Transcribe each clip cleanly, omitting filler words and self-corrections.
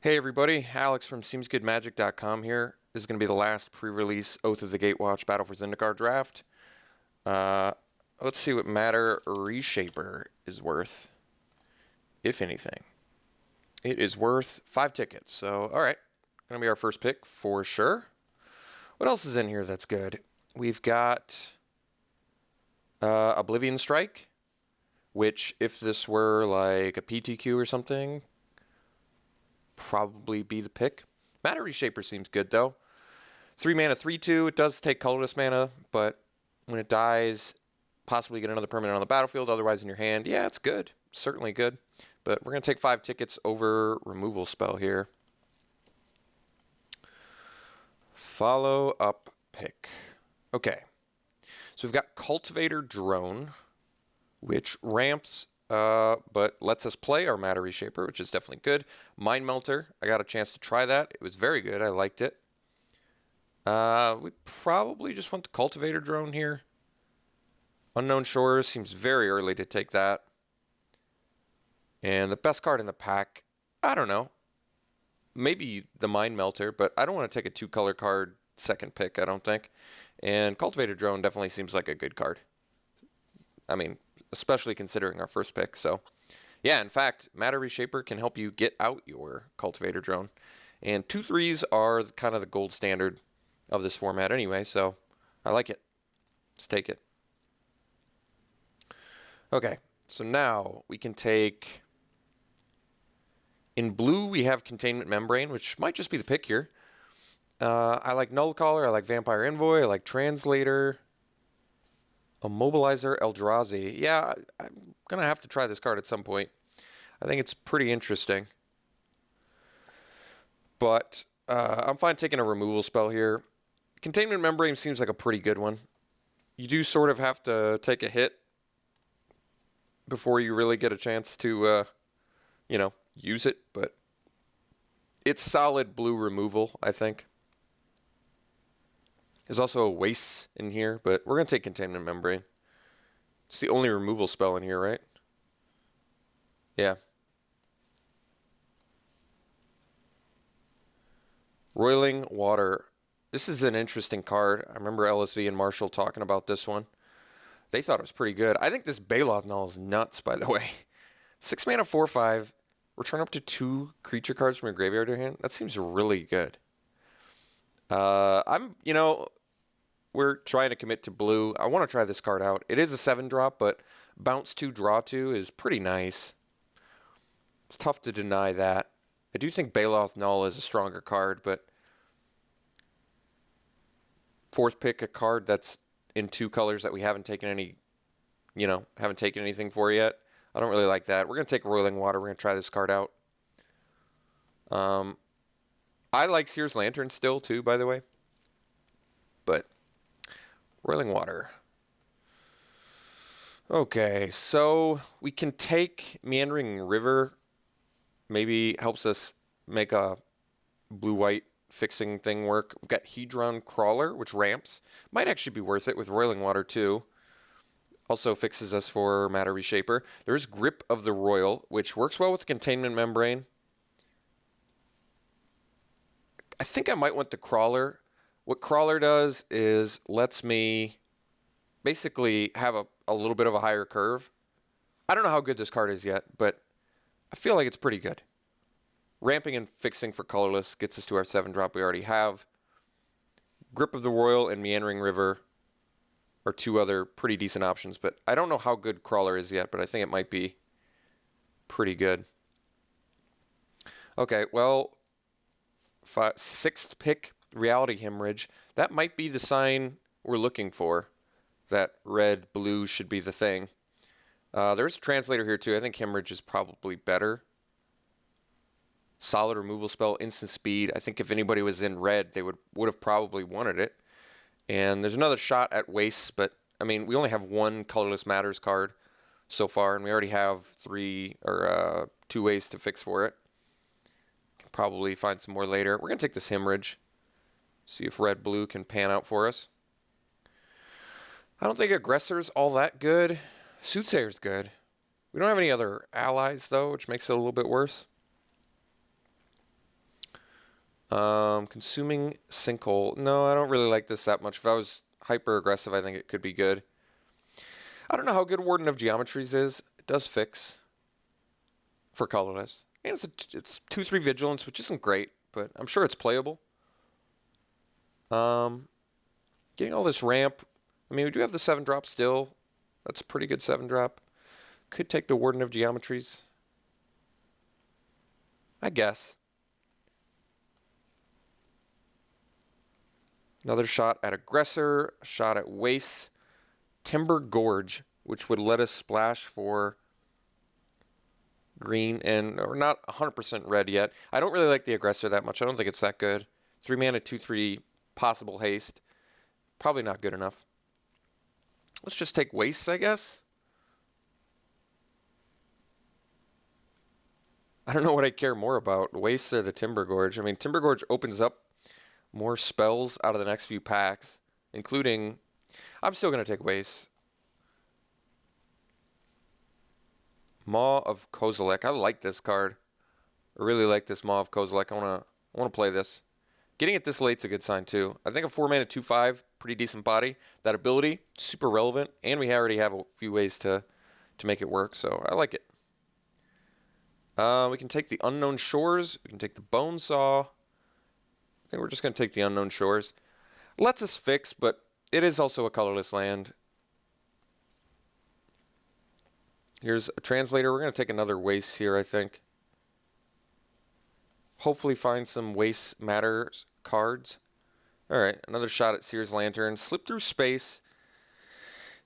Hey everybody, Alex from SeemsGoodMagic.com here. This is going to be the last pre-release Oath of the Gatewatch Battle for Zendikar draft. Let's see what Matter Reshaper is worth, if anything. It is worth 5 tickets, so alright. Going to be our first pick for sure. What else is in here that's good? We've got Oblivion Strike, which if this were like a PTQ or something, probably be the pick. Matter Reshaper seems good though. 3 mana, 3/2. It does take colorless mana, but when it dies, possibly get another permanent on the battlefield. Otherwise in your hand, yeah, it's good. Certainly good. But we're going to take 5 tickets over removal spell here. Follow up pick. Okay. So we've got Cultivator Drone, which ramps but lets us play our Matter Reshaper, which is definitely good. Mind Melter, I got a chance to try that. It was very good. I liked it. We probably just want the Cultivator Drone here. Unknown Shores seems very early to take that. And the best card in the pack, I don't know. Maybe the Mind Melter, but I don't want to take a 2-color card second pick, I don't think. And Cultivator Drone definitely seems like a good card. I mean, especially considering our first pick. So, yeah, in fact, Matter Reshaper can help you get out your Cultivator Drone. And 2/3s are kind of the gold standard of this format anyway, so I like it. Let's take it. Okay, so now we can take... In blue, we have Containment Membrane, which might just be the pick here. I like Null Caller, I like Vampire Envoy, I like Translator... Immobilizer Eldrazi. Yeah, I'm going to have to try this card at some point. I think it's pretty interesting. But I'm fine taking a removal spell here. Containment Membrane seems like a pretty good one. You do sort of have to take a hit before you really get a chance to, use it. But it's solid blue removal, I think. There's also a Waste in here, but we're going to take Containment Membrane. It's the only removal spell in here, right? Yeah. Roiling Water. This is an interesting card. I remember LSV and Marshall talking about this one. They thought it was pretty good. I think this Baloth Null is nuts, by the way. 6 mana, 4/5. Return up to 2 creature cards from your graveyard to your hand. That seems really good. We're trying to commit to blue. I want to try this card out. It is a 7-drop, but bounce 2, draw 2 is pretty nice. It's tough to deny that. I do think Baloth Null is a stronger card, but 4th pick, a card that's in 2 colors that we haven't taken anything for yet. I don't really like that. We're going to take Roiling Water. We're going to try this card out. I like Seer's Lantern still, too, by the way. But Roiling Water. Okay, so we can take Meandering River. Maybe helps us make a blue-white fixing thing work. We've got Hedron Crawler, which ramps. Might actually be worth it with Roiling Water, too. Also fixes us for Matter Reshaper. There's Grip of the Royal, which works well with Containment Membrane. I think I might want the Crawler. What Crawler does is lets me basically have a little bit of a higher curve. I don't know how good this card is yet, but I feel like it's pretty good. Ramping and fixing for colorless gets us to our 7-drop we already have. Grip of the Royal and Meandering River are 2 other pretty decent options, but I don't know how good Crawler is yet, but I think it might be pretty good. Okay, well, 6th pick, Reality Hemorrhage. That might be the sign we're looking for, that red, blue should be the thing. There's a Translator here too. I think Hemorrhage is probably better. Solid removal spell, instant speed. I think if anybody was in red, they would have probably wanted it. And there's another shot at Waste, but I mean, we only have 1 Colorless Matters card so far, and we already have 2 ways to fix for it. Can probably find some more later. We're going to take this Hemorrhage. See if red-blue can pan out for us. I don't think Aggressor's all that good. Soothsayer's good. We don't have any other allies, though, which makes it a little bit worse. Consuming Sinkhole. No, I don't really like this that much. If I was hyper aggressive, I think it could be good. I don't know how good Warden of Geometries is. It does fix for colorless. And it's 2/3 vigilance, which isn't great, but I'm sure it's playable. Getting all this ramp. I mean, we do have the 7-drop still. That's a pretty good 7-drop. Could take the Warden of Geometries, I guess. Another shot at Aggressor, a shot at Waste, Timber Gorge, which would let us splash for green, and we're not 100% red yet. I don't really like the Aggressor that much. I don't think it's that good. 3 mana, 2/3 possible haste. Probably not good enough. Let's just take Wastes, I guess. I don't know what I care more about, Wastes or the Timber Gorge. I mean, Timber Gorge opens up more spells out of the next few packs, including... I'm still going to take Wastes. Maw of Kozilek. I like this card. I really like this Maw of Kozilek. I want to play this. Getting it this late's a good sign too. I think a 4 mana 2/5, pretty decent body. That ability, super relevant, and we already have a few ways to make it work, so I like it. We can take the Unknown Shores. We can take the Bone Saw. I think we're just going to take the Unknown Shores. Lets us fix, but it is also a colorless land. Here's a Translator. We're going to take another Waste here, I think. Hopefully find some Waste Matters cards. All right, another shot at Seer's Lantern. Slip Through Space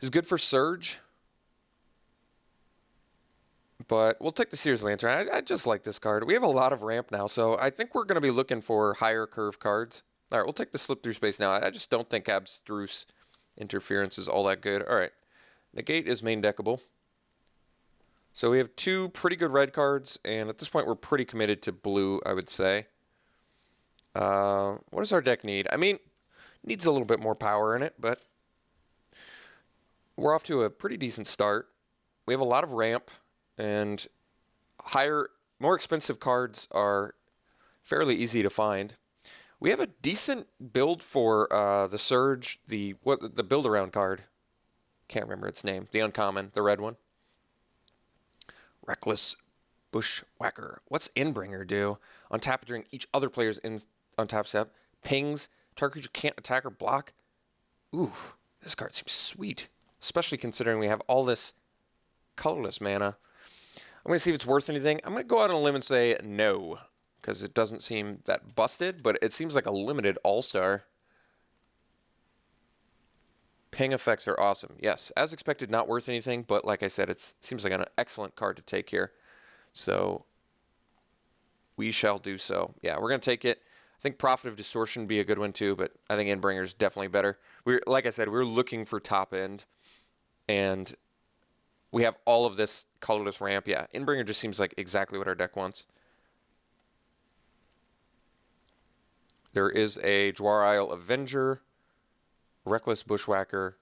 is good for Surge. But we'll take the Seer's Lantern. I just like this card. We have a lot of ramp now, so I think we're going to be looking for higher curve cards. All right, we'll take the Slip Through Space now. I just don't think Abstruse Interference is all that good. All right, Negate is main deckable. So we have 2 pretty good red cards, and at this point we're pretty committed to blue, I would say. What does our deck need? I mean, needs a little bit more power in it, but we're off to a pretty decent start. We have a lot of ramp, and more expensive cards are fairly easy to find. We have a decent build for the Surge, the build-around card. Can't remember its name. The uncommon, the red one. Reckless Bushwhacker. What's Inbringer do? Untap it during each other player's untap step. Pings. Target creature can't attack or block. Ooh, this card seems sweet. Especially considering we have all this colorless mana. I'm going to see if it's worth anything. I'm going to go out on a limb and say no. Because it doesn't seem that busted, but it seems like a limited all-star. Ping effects are awesome. Yes, as expected, not worth anything, but like I said, it seems like an excellent card to take here. So we shall do so. Yeah, we're going to take it. I think Prophet of Distortion would be a good one too, but I think Inbringer is definitely better. Like I said, we're looking for top end, and we have all of this colorless ramp. Yeah, Inbringer just seems like exactly what our deck wants. There is a Dwar Isle Avenger, Reckless Bushwhacker,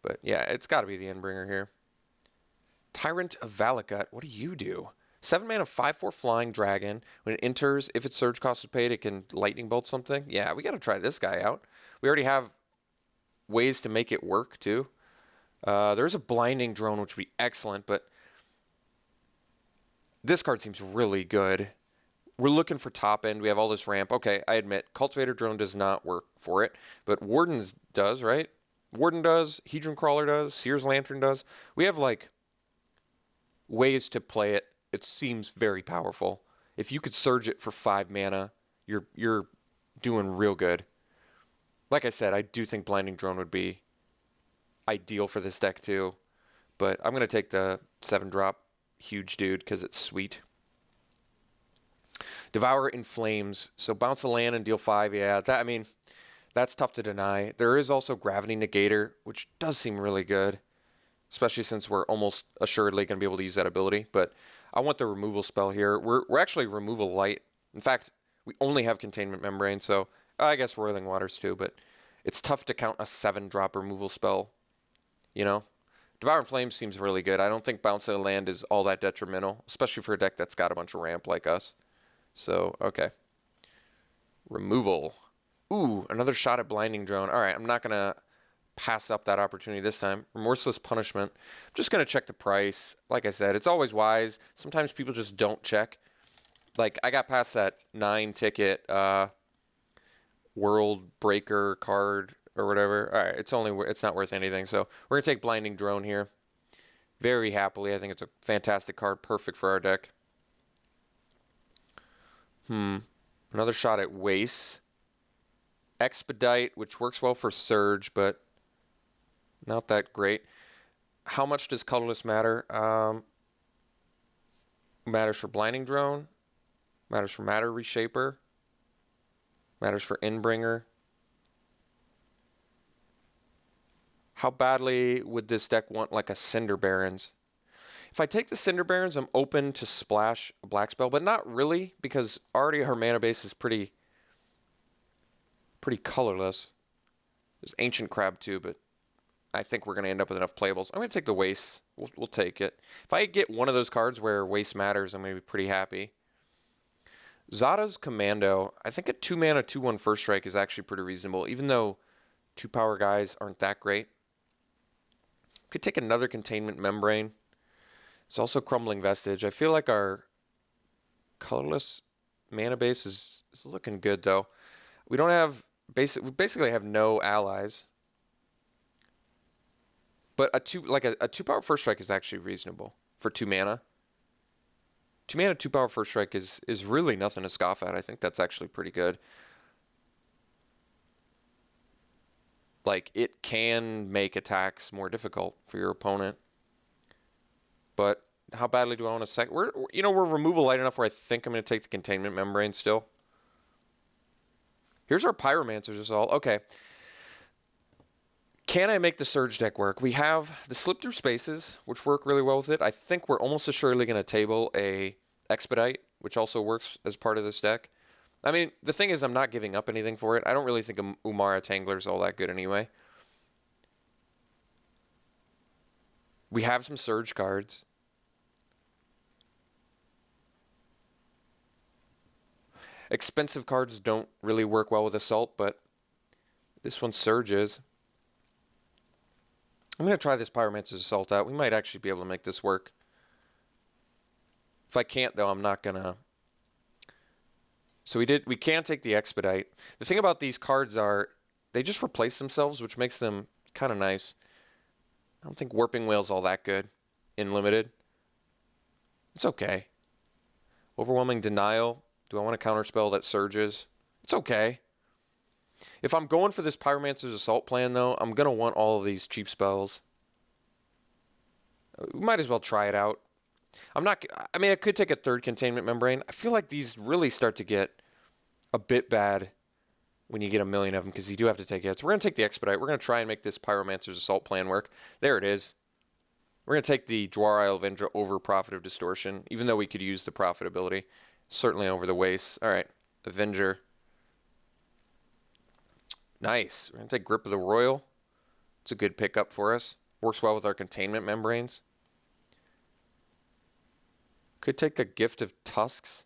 but yeah, it's got to be the Inbringer here. Tyrant of Valakut, what do you do? 7 mana, 5/4 flying dragon. When it enters, if its surge cost is paid, it can lightning bolt something. Yeah, we got to try this guy out. We already have ways to make it work too. There's a blinding drone, which would be excellent, but this card seems really good. We're looking for top end. We have all this ramp. Okay, I admit, Cultivator Drone does not work for it, but Warden's does, right? Warden does, Hedron Crawler does, Seer's Lantern does. We have, like, ways to play it. It seems very powerful. If you could surge it for 5 mana, you're doing real good. Like I said, I do think Blinding Drone would be ideal for this deck too, but I'm going to take the 7-drop huge dude because it's sweet. Devour in Flames. So bounce a land and deal 5. Yeah, I mean, that's tough to deny. There is also Gravity Negator, which does seem really good, especially since we're almost assuredly going to be able to use that ability. But I want the removal spell here. We're actually removal light. In fact, we only have Containment Membrane, so I guess Roiling Waters too, but it's tough to count a 7-drop removal spell, you know? Devour in Flames seems really good. I don't think bouncing a land is all that detrimental, especially for a deck that's got a bunch of ramp like us. So, okay. Removal. Ooh, another shot at Blinding Drone. All right, I'm not going to pass up that opportunity this time. Remorseless Punishment. I'm just going to check the price. Like I said, it's always wise. Sometimes people just don't check. Like, I got past that 9-ticket World Breaker card or whatever. All right, it's not worth anything. So we're going to take Blinding Drone here. Very happily. I think it's a fantastic card. Perfect for our deck. Another shot at Waste. Expedite, which works well for Surge, but not that great. How much does colorless matter? Matters for Blinding Drone. Matters for Matter Reshaper. Matters for Inbringer. How badly would this deck want like a Cinder Barons? If I take the Cinder Barons, I'm open to splash a black spell, but not really, because already her mana base is pretty colorless. There's Ancient Crab too, but I think we're going to end up with enough playables. I'm going to take the Waste. We'll take it. If I get one of those cards where Waste matters, I'm going to be pretty happy. Zada's Commando. I think a 2-mana 2/1 First Strike is actually pretty reasonable, even though 2-power guys aren't that great. Could take another Containment Membrane. There's also Crumbling Vestige. I feel like our colorless mana base is looking good, though. We don't have we basically have no allies. But a 2-power First Strike is actually reasonable for 2 mana. 2 mana 2-power First Strike is really nothing to scoff at. I think that's actually pretty good. Like, it can make attacks more difficult for your opponent. But how badly do I want to we're removal light enough where I think I'm going to take the Containment Membrane still. Here's our Pyromancer's Assault. Okay. Can I make the Surge deck work? We have the Slip Through Spaces, which work really well with it. I think we're almost assuredly going to table a Expedite, which also works as part of this deck. I mean, the thing is, I'm not giving up anything for it. I don't really think Umara Tangler is all that good anyway. We have some Surge cards. Expensive cards don't really work well with Assault, but this one surges. I'm going to try this Pyromancer's Assault out. We might actually be able to make this work. If I can't, though, I'm not going to. So we can take the Expedite. The thing about these cards are they just replace themselves, which makes them kind of nice. I don't think Warping Whale's all that good in Limited. It's okay. Overwhelming Denial. Do I want to counterspell that surges? It's okay. If I'm going for this Pyromancer's Assault plan, though, I'm going to want all of these cheap spells. We might as well try it out. I mean, I could take a third Containment Membrane. I feel like these really start to get a bit bad when you get a million of them, because you do have to take hits. We're going to take the Expedite. We're going to try and make this Pyromancer's Assault plan work. There it is. We're going to take the Dwar Isle Avendra over Prophet of Distortion, even though we could use the profitability. Certainly over the Waste. All right, Avenger. Nice. We're going to take Grip of the Royal. It's a good pickup for us. Works well with our Containment Membranes. Could take the Gift of Tusks.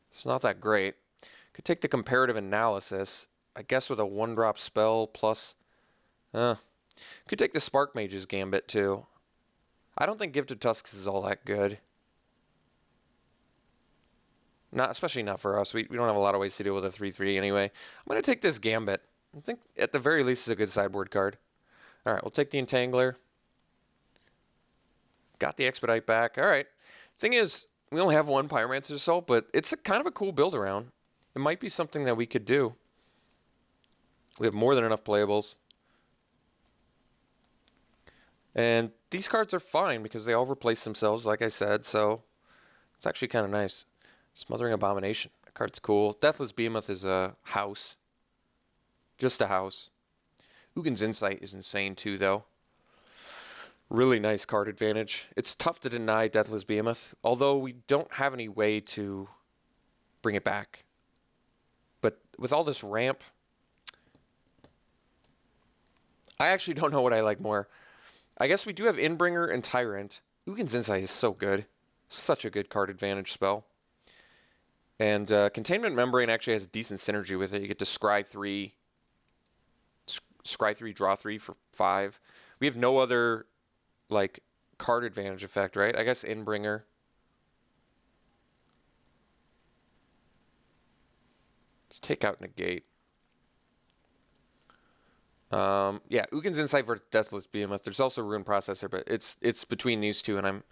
It's not that great. Could take the Comparative Analysis. I guess with a 1-drop spell plus. Could take the Spark Mage's Gambit too. I don't think Gift of Tusks is all that good. Especially not for us. We don't have a lot of ways to deal with a 3/3 anyway. I'm going to take this Gambit. I think at the very least it's a good sideboard card. All right, we'll take the Entangler. Got the Expedite back. All right. Thing is, we only have one Pyromancer's Assault, but it's kind of a cool build around. It might be something that we could do. We have more than enough playables. And these cards are fine because they all replace themselves, like I said, so it's actually kind of nice. Smothering Abomination. That card's cool. Deathless Behemoth is a house. Just a house. Ugin's Insight is insane too, though. Really nice card advantage. It's tough to deny Deathless Behemoth, although we don't have any way to bring it back. But with all this ramp, I actually don't know what I like more. I guess we do have Inbringer and Tyrant. Ugin's Insight is so good. Such a good card advantage spell. And Containment Membrane actually has decent synergy with it. You get to scry 3, draw 3 for 5. We have no other, like, card advantage effect, right? I guess Inbringer. Let's take out Negate. Yeah, Ugin's Insight versus Deathless Behemoth. There's also Rune Processor, but it's between these two, and I'm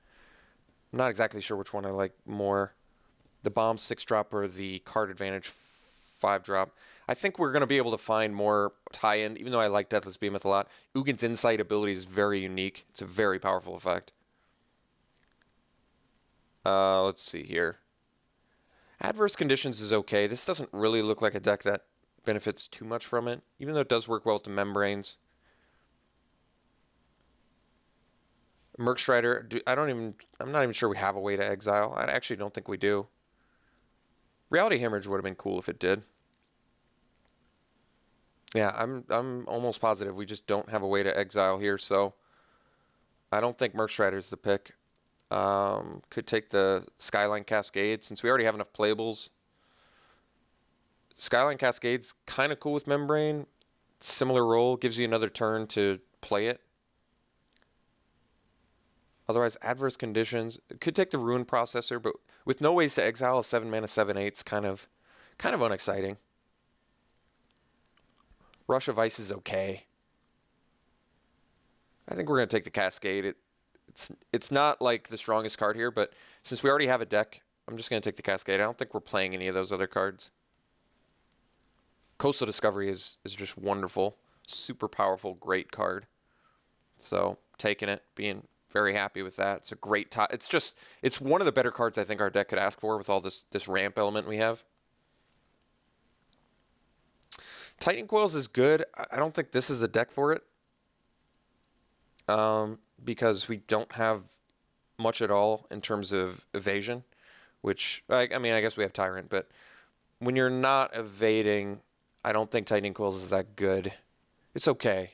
not exactly sure which one I like more. The Bomb 6-drop or the Card Advantage 5-drop. I think we're going to be able to find more tie-in, even though I like Deathless Behemoth a lot. Ugin's Insight ability is very unique. It's a very powerful effect. Let's see here. Adverse Conditions is okay. This doesn't really look like a deck that benefits too much from it, even though it does work well with the Membranes. Mercstrider, I'm not even sure we have a way to exile. I actually don't think we do. Reality Hemorrhage would have been cool if it did. Yeah, I'm almost positive we just don't have a way to exile here, so I don't think Mercstrider is the pick. Could take the Skyline Cascade since we already have enough playables. Skyline Cascade's kind of cool with Membrane. Similar role, gives you another turn to play it. Otherwise, Adverse Conditions. Could take the Rune Processor, but with no ways to exile a 7-mana 7/8's kind of unexciting. Rush of Ice is okay. I think we're going to take the Cascade. It's not like the strongest card here, but since we already have a deck, I'm just going to take the Cascade. I don't think we're playing any of those other cards. Coastal Discovery is just wonderful. Super powerful, great card. So, taking it, being very happy with that. It's a great it's one of the better cards I think our deck could ask for with all this ramp element we have. Titan Coils is good. I don't think this is the deck for it. Because we don't have much at all in terms of evasion, which, I mean, I guess we have Tyrant, but when you're not evading, I don't think Tightening Coils is that good. It's okay.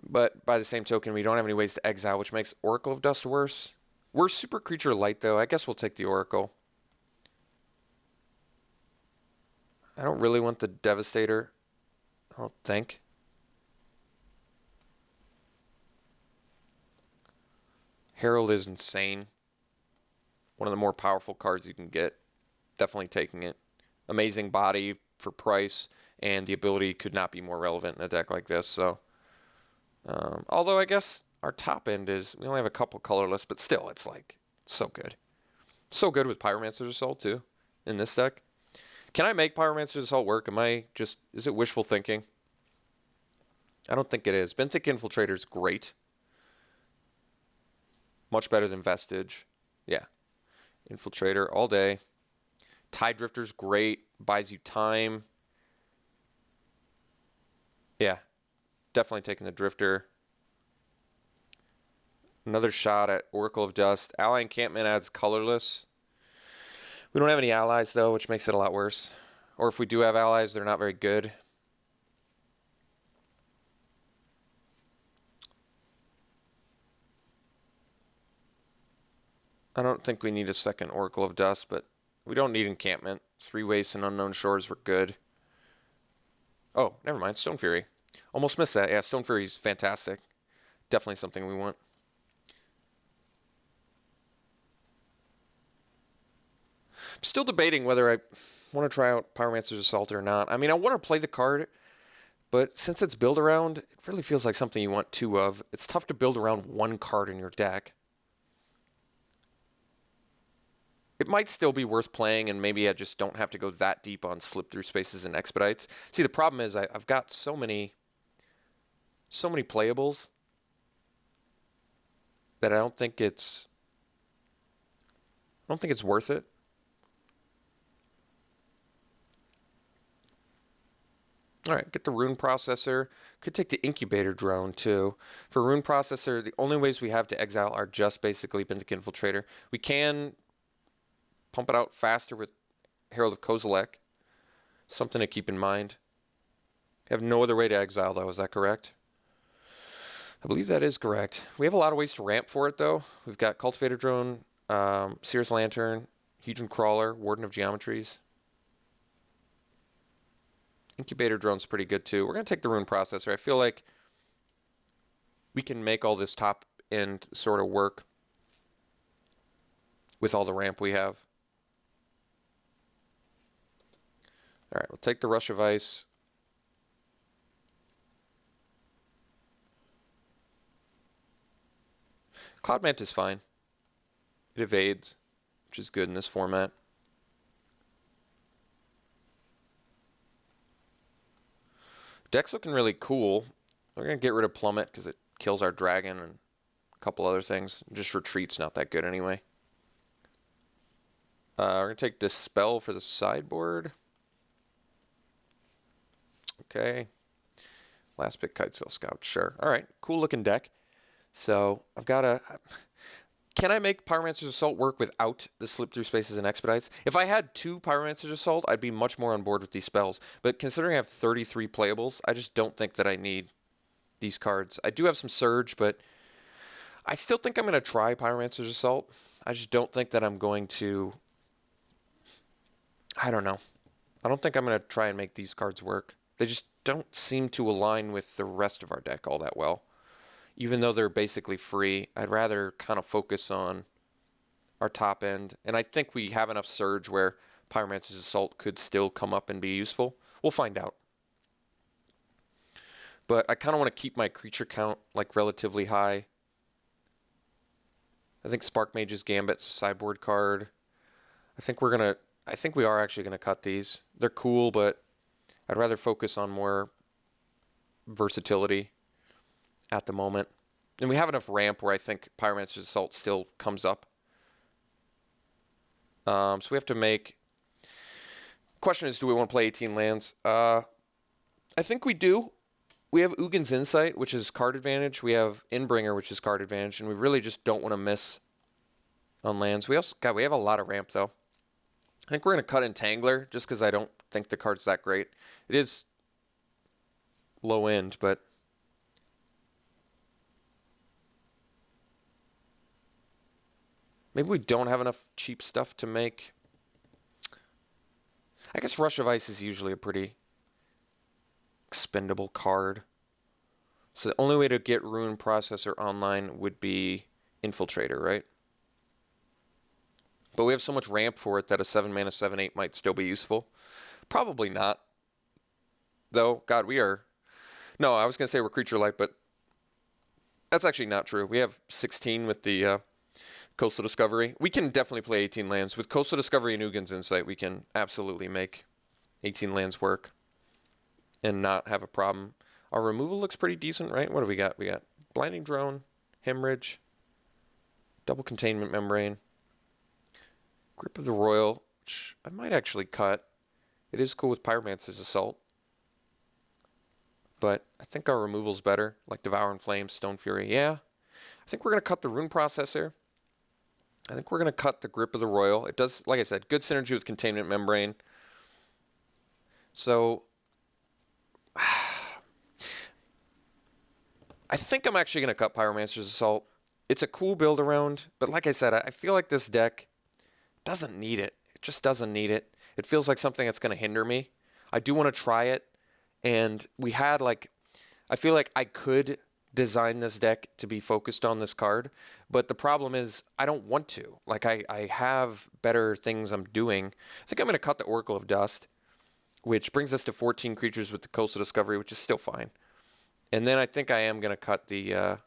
But by the same token, we don't have any ways to exile, which makes Oracle of Dust worse. We're Super Creature Light, though. I guess we'll take the Oracle. I don't really want the Devastator. I don't think. Herald is insane. One of the more powerful cards you can get. Definitely taking it. Amazing body for price, and the ability could not be more relevant in a deck like this. So, although I guess our top end is, we only have a couple colorless, but still, it's like so good. So good with Pyromancer's Assault too in this deck. Can I make Pyromancer's Assault work? Is it wishful thinking? I don't think it is. Benthic Infiltrator is great. Much better than Vestige. Yeah. Infiltrator all day. Tide Drifter's great. Buys you time. Yeah. Definitely taking the Drifter. Another shot at Oracle of Dust. Ally Encampment adds colorless. We don't have any allies, though, which makes it a lot worse. Or if we do have allies, they're not very good. I don't think we need a second Oracle of Dust, but we don't need encampment. 3 Wastes and Unknown Shores were good. Oh, never mind. Stone Fury. Almost missed that. Yeah, Stone Fury's fantastic. Definitely something we want. I'm still debating whether I want to try out Pyromancer's Assault or not. I mean, I want to play the card, but since it's build around, it really feels like something you want 2 of. It's tough to build around 1 card in your deck. It might still be worth playing, and maybe I just don't have to go that deep on Slip Through Spaces and Expedites. See, the problem is I've got so many playables that I don't think it's worth it. All right, get the Rune Processor. Could take the Incubator Drone, too. For Rune Processor, the only ways we have to exile are just basically Benthic Infiltrator. We can pump it out faster with Herald of Kozilek. Something to keep in mind. We have no other way to exile, though. Is that correct? I believe that is correct. We have a lot of ways to ramp for it, though. We've got Cultivator Drone, Seer's Lantern, Hedron Crawler, Warden of Geometries. Incubator Drone's pretty good too. We're going to take the Rune Processor. I feel like we can make all this top end sort of work with all the ramp we have. All right, we'll take the Rush of Ice. Cloud Mantis is fine. It evades, which is good in this format. Deck's looking really cool. We're going to get rid of Plummet because it kills our dragon and a couple other things. Just Retreat's not that good anyway. We're going to take Dispel for the sideboard. Okay. Last pick, Kitesail Scout. Sure. All right. Cool looking deck. So I've got a... Can I make Pyromancer's Assault work without the Slip Through Spaces and Expedites? If I had 2 Pyromancer's Assault, I'd be much more on board with these spells. But considering I have 33 playables, I just don't think that I need these cards. I do have some Surge, but I still think I'm going to try Pyromancer's Assault. I just don't think that I'm going to... I don't know. I don't think I'm going to try and make these cards work. They just don't seem to align with the rest of our deck all that well. Even though they're basically free, I'd rather kind of focus on our top end. And I think we have enough Surge where Pyromancer's Assault could still come up and be useful. We'll find out. But I kind of want to keep my creature count like relatively high. I think Spark Mage's Gambit's a sideboard card. I think we are actually gonna cut these. They're cool, but I'd rather focus on more versatility at the moment. And we have enough ramp where I think Pyromancer's Assault still comes up. So we have to make... Question is, do we want to play 18 lands? I think we do. We have Ugin's Insight, which is card advantage. We have Inbringer, which is card advantage. And we really just don't want to miss on lands. We have a lot of ramp, though. I think we're going to cut Entangler, just because I don't think the card's that great. It is low end, but... Maybe we don't have enough cheap stuff to make. I guess Rush of Ice is usually a pretty expendable card. So the only way to get Rune Processor online would be Infiltrator, right? But we have so much ramp for it that a 7-mana 7/8 might still be useful. Probably not. Though, God, we are... No, I was going to say we're Creature Light, but that's actually not true. We have 16 with the... Coastal Discovery. We can definitely play 18 lands. With Coastal Discovery and Ugin's Insight, we can absolutely make 18 lands work and not have a problem. Our removal looks pretty decent, right? What do we got? We got Blinding Drone, Hemorrhage, Double Containment Membrane, Grip of the Royal, which I might actually cut. It is cool with Pyromancer's Assault. But I think our removal's better, like Devour and Flame, Stone Fury. Yeah. I think we're going to cut the Rune Processor. I think we're going to cut the Grip of the Royal. It does, like I said, good synergy with Containment Membrane. So, I think I'm actually going to cut Pyromancer's Assault. It's a cool build around, but like I said, I feel like this deck doesn't need it. It just doesn't need it. It feels like something that's going to hinder me. I do want to try it, and we had I feel like I could design this deck to be focused on this card, but the problem is I don't want to. I have better things I'm doing. I think I'm going to cut the Oracle of Dust, which brings us to 14 creatures with the Coastal Discovery, which is still fine. And then I think I am going to cut the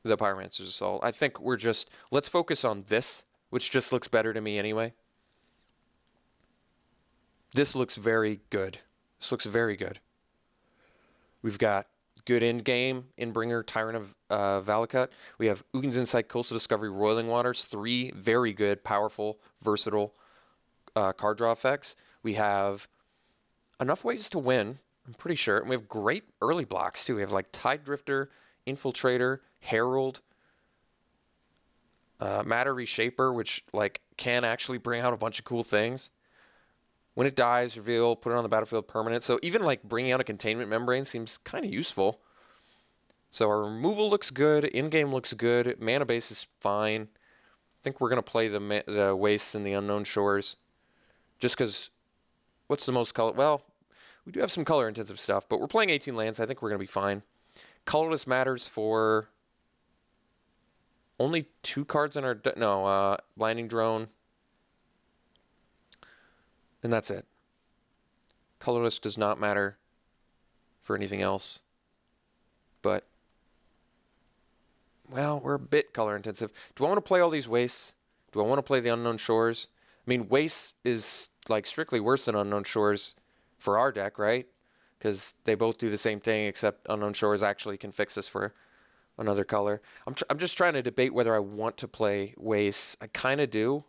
Pyromancer's Assault. I think let's focus on this, which just looks better to me anyway. This looks very good. This looks very good. We've got good in-game, Inbringer, Tyrant of Valakut. We have Ugin's Insight, Coastal Discovery, Roiling Waters. 3 very good, powerful, versatile card draw effects. We have enough ways to win, I'm pretty sure. And we have great early blocks, too. We have Tide Drifter, Infiltrator, Herald, Matter Reshaper, which can actually bring out a bunch of cool things. When it dies, reveal, put it on the battlefield permanent. So even bringing out a Containment Membrane seems kind of useful. So our removal looks good. In-game looks good. Mana base is fine. think we're going to play the Wastes and the Unknown Shores. Just because, what's the most color? Well, we do have some color-intensive stuff, but we're playing 18 lands. I think we're going to be fine. Colorless matters for only 2 cards in our... No, Blinding Drone. And that's it. Colorless does not matter for anything else. But, well, we're a bit color-intensive. Do I want to play all these Wastes? Do I want to play the Unknown Shores? I mean, Wastes is, like, strictly worse than Unknown Shores for our deck, right? Because they both do the same thing, except Unknown Shores actually can fix us for another color. I'm just trying to debate whether I want to play Wastes. I kind of do,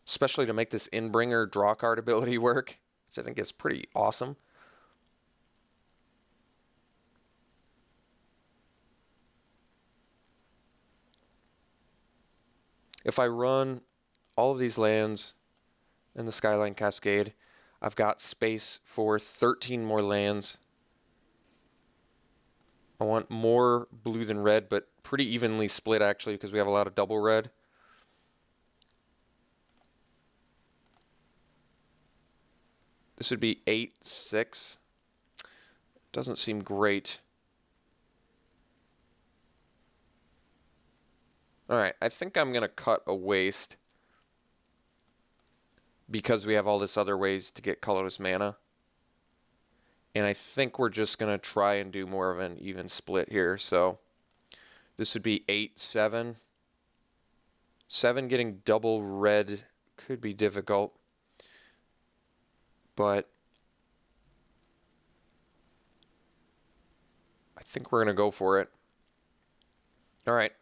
especially to make this Inbringer draw card ability work, which I think is pretty awesome. If I run all of these lands in the Skyline Cascade, I've got space for 13 more lands. I want more blue than red, but pretty evenly split actually because we have a lot of double red. This would be 8-6. Doesn't seem great. Alright, I think I'm going to cut a Waste because we have all this other ways to get colorless mana. And I think we're just going to try and do more of an even split here. So this would be 8-7. 7 getting double red could be difficult. But I think we're going to go for it. All right.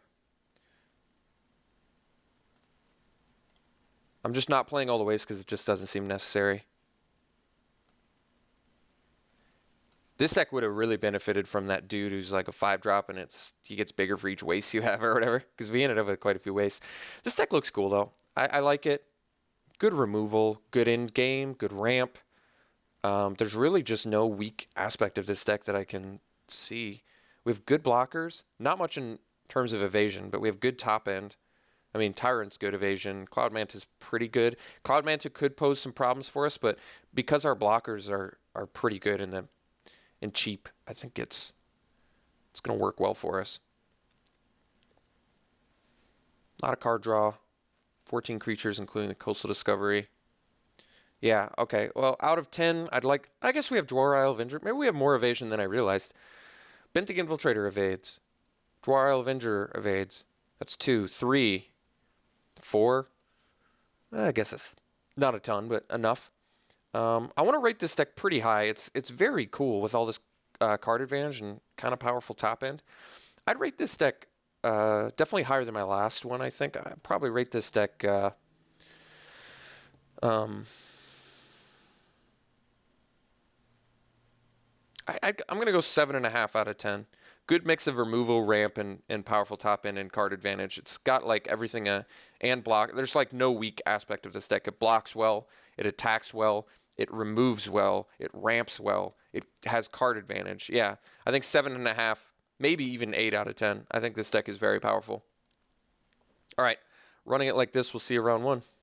I'm just not playing all the ways because it just doesn't seem necessary. This deck would have really benefited from that dude who's like a 5-drop and he gets bigger for each waste you have or whatever, because we ended up with quite a few wastes. This deck looks cool though. I like it. Good removal, good end game, good ramp. There's really just no weak aspect of this deck that I can see. We have good blockers, not much in terms of evasion, but we have good top end. I mean, Tyrant's good evasion. Cloud Manta's pretty good. Cloud Manta could pose some problems for us, but because our blockers are pretty good and cheap, I think it's going to work well for us. Not a card draw. 14 creatures, including the Coastal Discovery. Yeah, okay. Well, out of 10, I guess we have Dwar Isle Avenger. Maybe we have more evasion than I realized. Benthic Infiltrator evades. Dwar Isle Avenger evades. That's 2, 3, 4. I guess that's not a ton, but enough. I want to rate this deck pretty high. It's very cool with all this card advantage and kind of powerful top end. I'd rate this deck definitely higher than my last one, I think. I'd probably rate this deck... I'm going to go 7.5 out of 10. Good mix of removal, ramp, and powerful top end and card advantage. It's got like everything and block. There's like no weak aspect of this deck. It blocks well. It attacks well. It removes well. It ramps well. It has card advantage. Yeah, I think 7.5, maybe even 8 out of 10. I think this deck is very powerful. All right, running it like this, we'll see you round 1.